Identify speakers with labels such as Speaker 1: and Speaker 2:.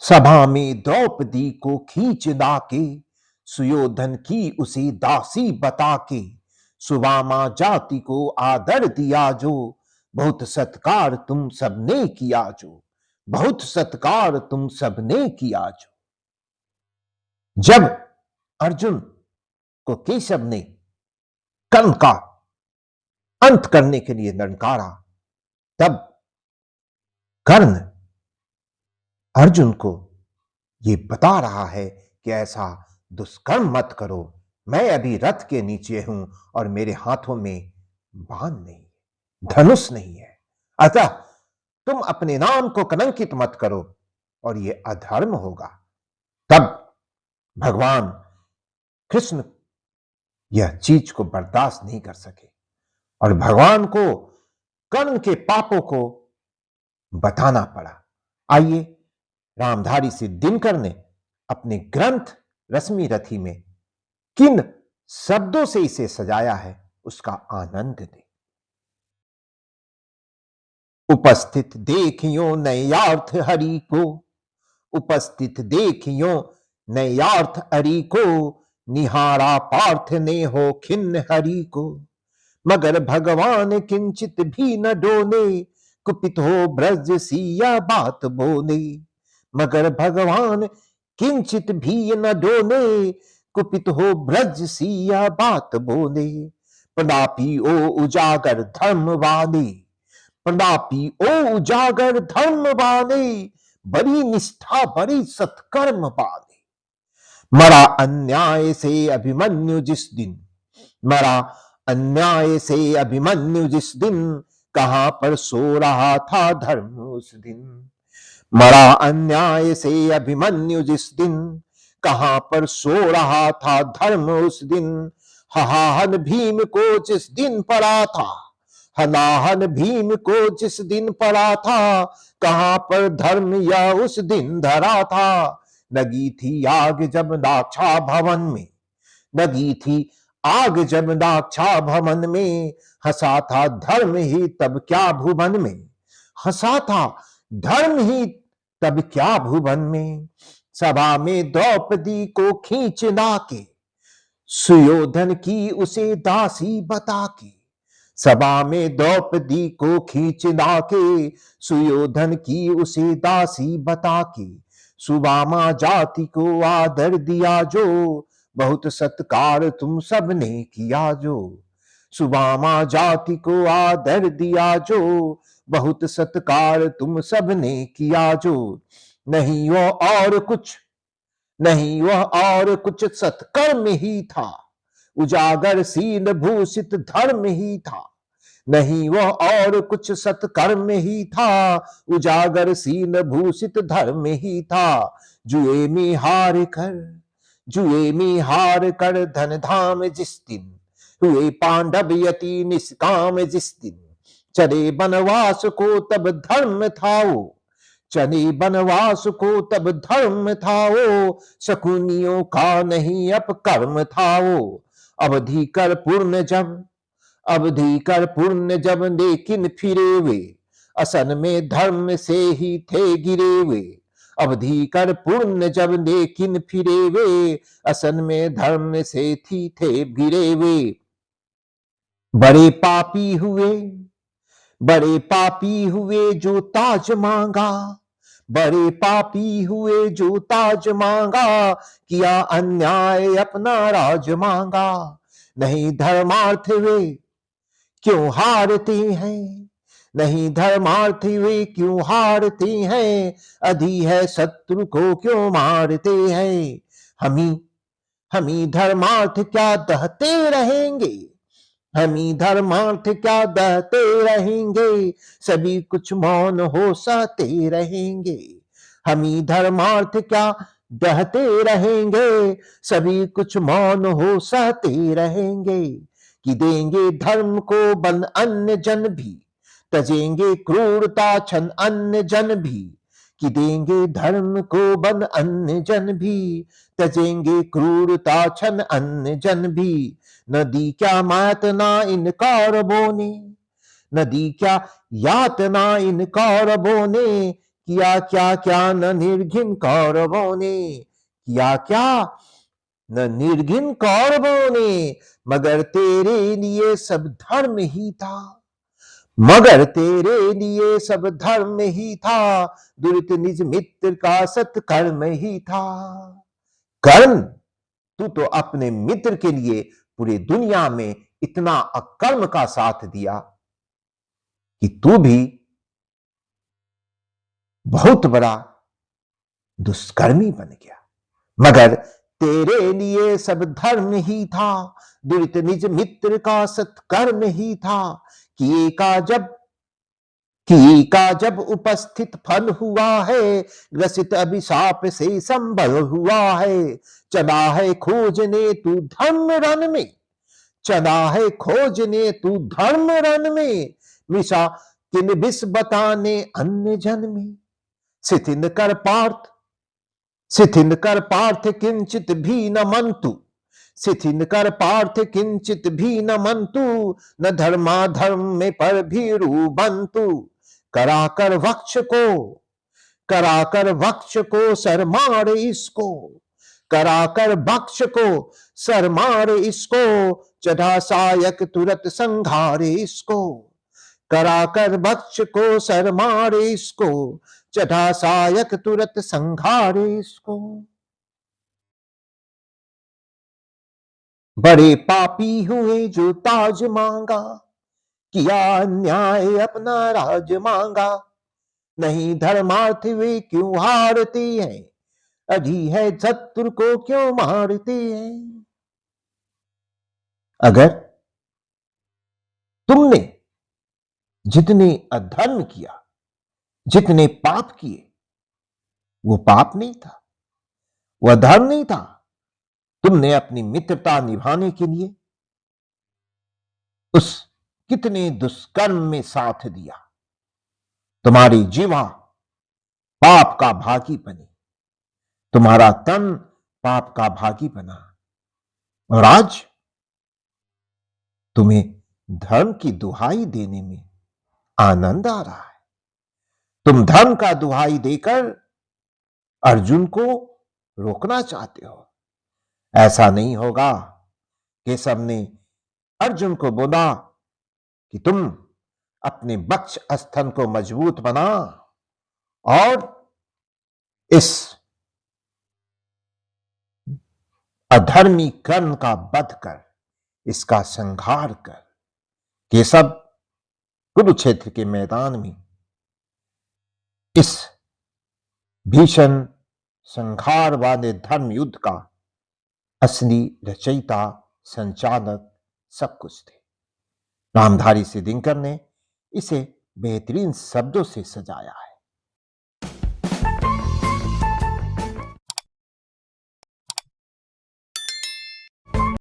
Speaker 1: सभा में द्रौपदी को खींच डाके, सुयोधन की उसे दासी बता के, सुदामा जाति को आदर दिया जो, बहुत सत्कार तुम सबने किया जो, बहुत सत्कार तुम सबने किया जो। जब अर्जुन को केशव ने कर्ण का अंत करने के लिए ललकारा, तब कर्ण अर्जुन को ये बता रहा है कि ऐसा दुष्कर्म मत करो, मैं अभी रथ के नीचे हूं और मेरे हाथों में बाण नहीं, धनुष नहीं है, अतः तुम अपने नाम को कलंकित मत करो और ये अधर्म होगा। तब भगवान कृष्ण यह चीज को बर्दाश्त नहीं कर सके और भगवान को कर्ण के पापों को बताना पड़ा। आइए रामधारी से दिनकर ने अपने ग्रंथ रश्मि रथी में किन शब्दों से इसे सजाया है उसका आनंद दे। उपस्थित देखियो नयार्थ हरि को, उपस्थित देखियो नयार्थ हरि को, निहारा पार्थ ने हो खिन्न हरि को, मगर भगवान किंचित भी न डोले, कुपित हो ब्रज सिया बात बोले, मगर भगवान किंचित भी न डोले, कुपित हो ब्रज सिया बात बोले, प्रतापी ओ उजागर धर्म वाले, प्रतापी ओ उजागर धर्म वाले, बड़ी निष्ठा बड़ी सत्कर्म वाले, मरा अन्याय से अभिमन्यु जिस दिन, मरा अन्याय से अभिमन्यु जिस दिन, कहां पर सो रहा था धर्म उस दिन, मरा अन्याय से अभिमन्यु जिस दिन, कहां पर सो रहा था धर्म उस दिन, हनाहन भीम को जिस दिन पड़ा था, हनाहन भीम को जिस दिन पड़ा था, कहां पर धर्म या उस दिन धरा था, लगी थी आग जब दाक्षा भवन में, लगी थी आग जब दाक्षा भवन में, हंसा था धर्म ही तब क्या भुवन में, हंसा था धर्म ही तब क्या भुवन में, सभा में द्रौपदी को खींच लाके, सुयोधन की उसे दासी बता के, सभा में द्रौपदी को खींच लाके, सुयोधन की उसे दासी बता के, सुदामा जाति को आदर दिया जो, बहुत सत्कार तुम सबने किया जो, सुदामा जाति को आदर दिया जो, बहुत सत्कार तुम सबने किया जो, नहीं वो और कुछ, नहीं वह और कुछ सत्कर्म ही था, उजागर सील भूषित धर्म ही था, नहीं वह और कुछ सत्कर्म ही था, उजागर सील भूषित धर्म ही था, जुए में हार कर, जुए में हार कर धन धाम जिस दिन, हुए पांडव यति निष्काम जिस दिन, चले बनवास को तब धर्म था वो, चले बनवास को तब धर्म था वो, शकुनियों का नहीं अपकर्म था वो, अवधि कर पूर्ण जब, अवधि कर पूर्ण जब लेकिन फिरे वे, असन में धर्म से ही थे गिरे वे, अवधि कर पूर्ण जब लेकिन फिरे वे, असन में धर्म से थी थे गिरे वे, बड़े पापी हुए, बड़े पापी हुए जो ताज मांगा, बड़े पापी हुए जो ताज मांगा, किया अन्याय अपना राज मांगा, नहीं धर्मार्थ वे क्यों हारते हैं, नहीं धर्मार्थ वे क्यों हारते हैं, अधि है शत्रु को क्यों मारते हैं, हम ही धर्मार्थ क्या दहते रहेंगे, हम ही धर्मार्थ क्या दहते रहेंगे, सभी कुछ मौन हो सहते रहेंगे, हम ही धर्मार्थ क्या दहते रहेंगे, सभी कुछ मौन हो सहते रहेंगे, कि देंगे धर्म को बन अन्य जन भी, तजेंगे क्रूरता छन अन्य जन भी, कि देंगे धर्म को बन अन्य जन भी, तजेंगे क्रूरता छन अन्य जन भी, नदी क्या मातना इन कौरवों ने, नदी क्या यातना इन कौरवों ने, किया क्या क्या न निर्घिन कौरवों ने, किया क्या न निर्घिन कौरवों ने, मगर तेरे लिए सब धर्म ही था, मगर तेरे लिए सब धर्म ही था, दुरित निज मित्र का सत्कर्म ही था। कर्ण, तू तो अपने मित्र के लिए पूरी दुनिया में इतना अकर्म का साथ दिया कि तू भी बहुत बड़ा दुष्कर्मी बन गया। मगर तेरे लिए सब धर्म ही था, दुरित निज मित्र का सत्कर्म ही था। किए का जब उपस्थित फल हुआ है, ग्रसित अभिशाप से संभल हुआ है। चला है खोजने तू धर्म रन में, चला है खोजने तू धर्म रन में, मिशा किन बिस बताने अन्य जन में। शिथिल कर पार्थ किंचित भी न मंतु, शिथिल कर पार्थ किंचित भी न मंतु, न धर्माधर्म में पर भीरु बंतु। कराकर वक्ष को सर मार इसको, कराकर वक्ष को सर मार इसको, चढ़ा सायक तुरत संघारे इसको। कराकर वक्ष को सर मार इसको, चढ़ा सायक तुरत संघारे इसको। बड़े पापी हुए जो ताज मांगा, किया अन्याय अपना राज मांगा। नहीं धर्मार्थ वे क्यों हारते हैं, अधी है शत्रु को क्यों मारते हैं। अगर तुमने जितने अधर्म किया, जितने पाप किए, वो पाप नहीं था, वह धर्म नहीं था। तुमने अपनी मित्रता निभाने के लिए उस कितने दुष्कर्म में साथ दिया। तुम्हारी जीवा पाप का भागी बनी, तुम्हारा तन पाप का भागी बना, और आज तुम्हें धर्म की दुहाई देने में आनंद आ रहा है। तुम धर्म का दुहाई देकर अर्जुन को रोकना चाहते हो। ऐसा नहीं होगा। केशव ने अर्जुन को बोला कि तुम अपने वक्ष स्तन को मजबूत बना और इस अधर्मी कर्ण का वध कर, इसका संहार कर। केशव कुरुक्षेत्र के मैदान में इस भीषण संहार वाले धर्म युद्ध का असली रचयिता, संचालक सब कुछ थे। रामधारी सिंह दिनकर ने इसे बेहतरीन शब्दों से सजाया है।